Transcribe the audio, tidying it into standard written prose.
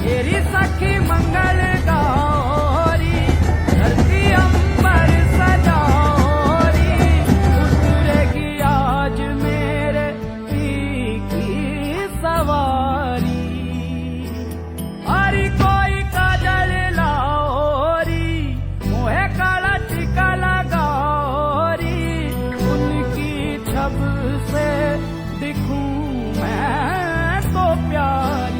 तेरी सखी मंगल गौरी, धरती अंबर सजौरी, उतरेगी आज मेरे पी की सवारी। अरे कोई काजल लाओरी, मोहे काला टीका लगाओरी, उनकी छब से दिखूं मैं तो प्यारी।